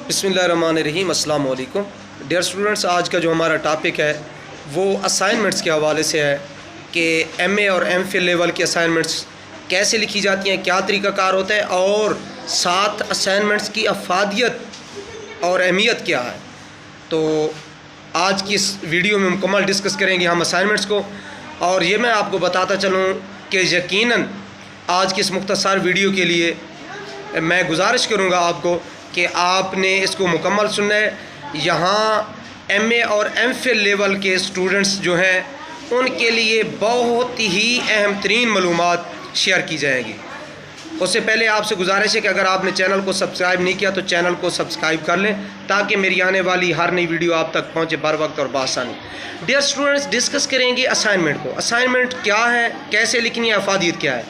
बिस्मिल्लाहिर्रहमानिर्रहीम, अस्सलाम वालेकुम। डियर स्टूडेंट्स, आज का जो हमारा टॉपिक है वो असाइनमेंट्स के हवाले से है कि एमए और एमफिल लेवल की असाइनमेंट्स कैसे लिखी जाती हैं, क्या तरीक़ाकार होता है और साथ असाइनमेंट्स की अफादियत और अहमियत क्या है। तो आज की इस वीडियो में मुकम्मल डिस्कस करेंगे हम असाइनमेंट्स को। और ये मैं आपको बताता चलूँ कि यकीनन आज की इस मुख्तसर वीडियो के लिए मैं गुजारिश करूँगा आपको कि आपने इसको मुकम्मल सुनना है। यहाँ एमए और एमफिल लेवल के स्टूडेंट्स जो हैं उनके लिए बहुत ही अहम तरीन मालूमात शेयर की जाएगी। उससे पहले आपसे गुजारिश है कि अगर आपने चैनल को सब्सक्राइब नहीं किया तो चैनल को सब्सक्राइब कर लें ताकि मेरी आने वाली हर नई वीडियो आप तक पहुँचे बर वक्त और बासानी। डियर स्टूडेंट्स, डिस्कस करेंगे असाइनमेंट को। असाइनमेंट क्या है, कैसे लिखनी है, अफादियत क्या है।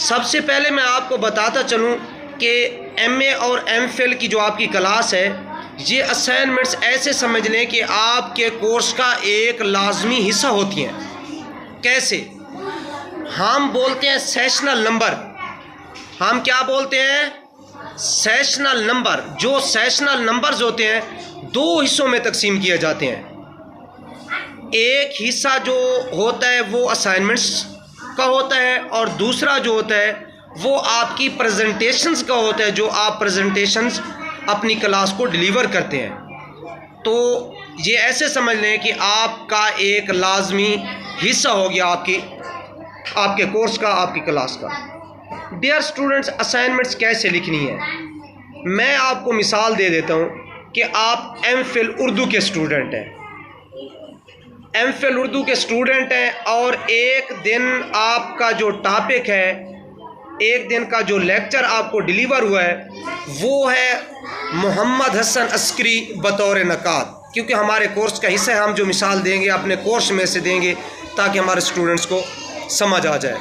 सबसे पहले मैं आपको बताता चलूँ कि एमए और एमफिल की जो आपकी क्लास है, ये असाइनमेंट्स ऐसे समझ लें कि आपके कोर्स का एक लाजमी हिस्सा होती हैं। कैसे? हम बोलते हैं सेशनल नंबर। हम क्या बोलते हैं? Sessional number. जो सेशनल नंबर्स होते हैं दो हिस्सों में तकसीम किए जाते हैं। एक हिस्सा जो होता है वो असाइनमेंट्स का होता है और दूसरा जो होता है वो आपकी प्रेजेंटेशंस का होता है, जो आप प्रेजेंटेशंस अपनी क्लास को डिलीवर करते हैं। तो ये ऐसे समझ लें कि आपका एक लाजमी हिस्सा हो गया आपके कोर्स का, आपकी क्लास का। डियर स्टूडेंट्स, असाइनमेंट्स कैसे लिखनी है, मैं आपको मिसाल दे देता हूँ कि आप एमफिल उर्दू के स्टूडेंट हैं। एमफिल उर्दू के स्टूडेंट हैं और एक दिन आपका जो टॉपिक है, एक दिन का जो लेक्चर आपको डिलीवर हुआ है वो है मोहम्मद हसन अस्करी बतौर नकाद। क्योंकि हमारे कोर्स का हिस्सा है, हम जो मिसाल देंगे अपने कोर्स में से देंगे ताकि हमारे स्टूडेंट्स को समझ आ जाए।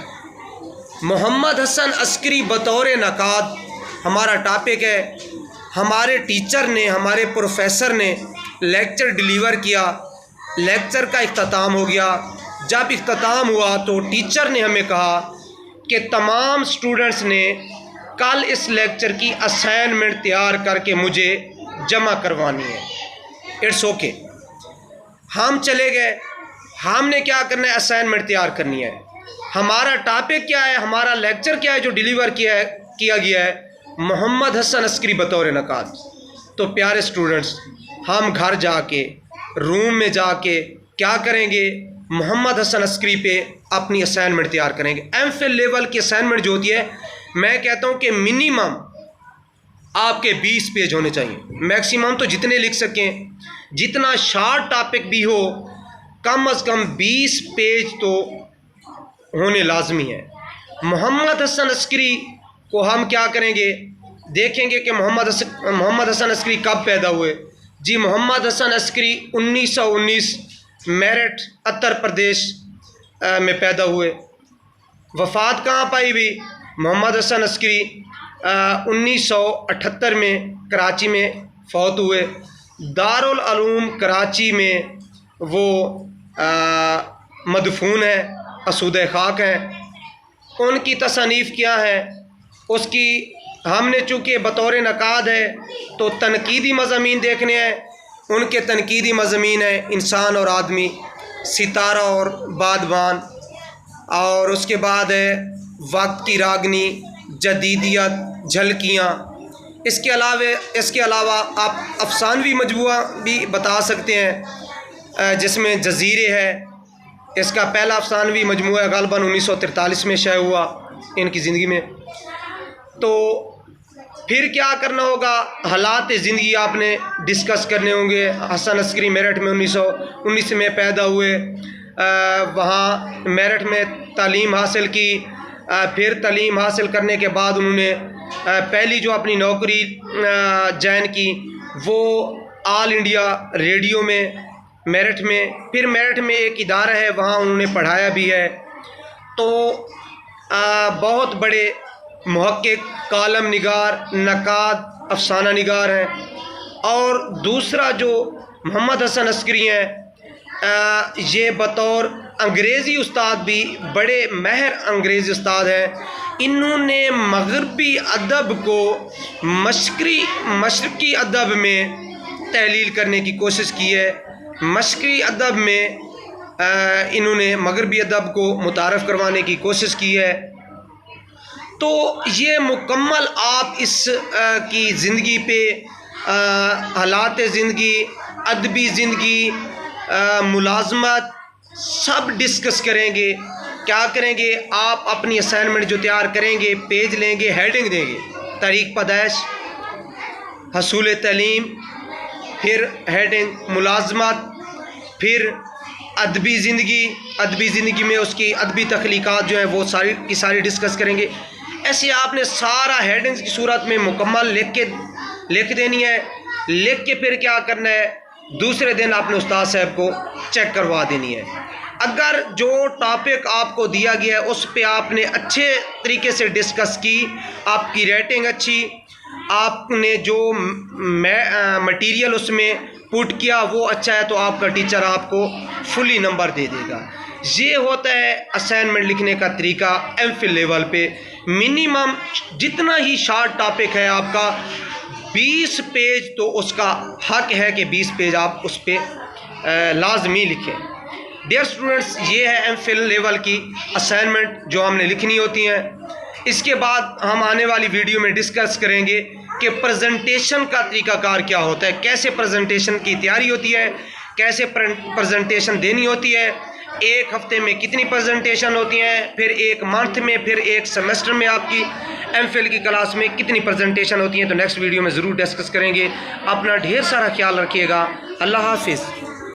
मोहम्मद हसन अस्करी बतौर नकाद हमारा टॉपिक है। हमारे टीचर ने, हमारे प्रोफेसर ने लेक्चर डिलीवर किया, लेक्चर का इख्तिताम हो गया। जब इख्तिताम हुआ तो टीचर ने हमें कहा कि तमाम स्टूडेंट्स ने कल इस लेक्चर की असाइनमेंट तैयार करके मुझे जमा करवानी है। It's okay. हम चले गए, हमने क्या करना है, असाइनमेंट तैयार करनी है। हमारा टॉपिक क्या है, हमारा लेक्चर क्या है जो डिलीवर किया गया है, मोहम्मद हसन अस्करी बतौर नकाद। तो प्यारे स्टूडेंट्स, हम घर जाके, रूम में जाके क्या करेंगे, मोहम्मद हसन अस्करी पे अपनी असाइनमेंट तैयार करेंगे। एमफिल लेवल की असाइनमेंट जो होती है, मैं कहता हूँ कि मिनिमम आपके 20 पेज होने चाहिए। मैक्सिमम तो जितने लिख सकें, जितना शार्ट टॉपिक भी हो, कम अज़ कम 20 पेज तो होने लाजमी है। मोहम्मद हसन अस्करी को हम क्या करेंगे, देखेंगे कि मोहम्मद हसन अस्करी कब पैदा हुए। जी, मोहम्मद हसन अस्करी 1919 मेरठ उत्तर प्रदेश में पैदा हुए। वफ़ात कहाँ पाई भी? मोहम्मद हसन अस्करी 1978 में कराची में फौत हुए। दारुल उलूम कराची में वो मदफून है, असूदे खाक हैं। उनकी तसनीफ़ क्या है उसकी हमने चूँकि बतौर नकाद है तो तनकीदी मज़ामीन देखने हैं। उनके तनकीदी मज़ामीन है इंसान और आदमी, सितारा और बादबान, और उसके बाद है वक्त की रागनी, जदीदियत, झलकियाँ। इसके अलावा आप अफसानवी मजबूआ भी बता सकते हैं जिसमें जज़ीरे है। इसका पहला अफसानवी मजमूआ ग़ालिबन 1943 में शाये हुआ इनकी ज़िंदगी में। तो फिर क्या करना होगा, हालात ज़िंदगी आपने डिस्कस करने होंगे। हसन अस्करी मेरठ में 1919 में पैदा हुए, वहाँ मेरठ में तालीम हासिल की। फिर तालीम हासिल करने के बाद उन्होंने पहली जो अपनी नौकरी ज्वाइन की वो ऑल इंडिया रेडियो में मेरठ में। फिर मेरठ में एक इदारा है, वहाँ उन्होंने पढ़ाया भी है। तो बहुत बड़े मुहक्किक, कालम निगार, नकाद, अफसाना निगार हैं। और दूसरा जो मोहम्मद हसन अस्करी हैं, ये बतौर अंग्रेज़ी उस्ताद भी बड़े महर अंग्रेज़ी उस्ताद हैं। इन्होंने मगरबी अदब को मशरक़ी अदब में तहलील करने की कोशिश की है। मशरक़ी अदब में इन्होंने मगरबी अदब को मुतारफ़ करवाने की कोशिश की है। तो ये मुकम्मल आप इस की ज़िंदगी पे हालात ज़िंदगी, अदबी ज़िंदगी, मुलाज़मत सब डिस्कस करेंगे। क्या करेंगे, आप अपनी असाइनमेंट जो तैयार करेंगे, पेज लेंगे, हेडिंग देंगे, तारीख़ पैदाइश, हसूल तालीम, फिर हेडिंग मुलाज़मत, फिर अदबी ज़िंदगी में उसकी अदबी तख्लीक़ात जो है वो सारी की सारी डिस्कस करेंगे। ऐसे आपने सारा हेडिंग्स की सूरत में मुकम्मल लिख देनी है। लिख के फिर क्या करना है, दूसरे दिन आपने उस्ताद साहब को चेक करवा देनी है। अगर जो टॉपिक आपको दिया गया है उस पे आपने अच्छे तरीके से डिस्कस की, आपकी रेटिंग अच्छी, आपने जो मटेरियल उसमें पुट किया वो अच्छा है, तो आपका टीचर आपको फुली नंबर दे देगा। ये होता है असाइनमेंट लिखने का तरीका एमफिल लेवल पे। मिनिमम जितना ही शॉर्ट टॉपिक है आपका 20 पेज, तो उसका हक है कि 20 पेज आप उस पर लाजमी लिखें। डियर स्टूडेंट्स, ये है एमफिल लेवल की असाइनमेंट जो हमने लिखनी होती हैं। इसके बाद हम आने वाली वीडियो में डिस्कस करेंगे कि प्रेजेंटेशन का तरीक़ाकार क्या होता है, कैसे प्रेजेंटेशन की तैयारी होती है, कैसे प्रेजेंटेशन देनी होती है, एक हफ्ते में कितनी प्रेजेंटेशन होती हैं, फिर एक मंथ में, फिर एक सेमेस्टर में आपकी एमफिल की क्लास में कितनी प्रेजेंटेशन होती हैं। तो नेक्स्ट वीडियो में ज़रूर डिस्कस करेंगे। अपना ढेर सारा ख्याल रखिएगा। अल्लाह हाफिज़।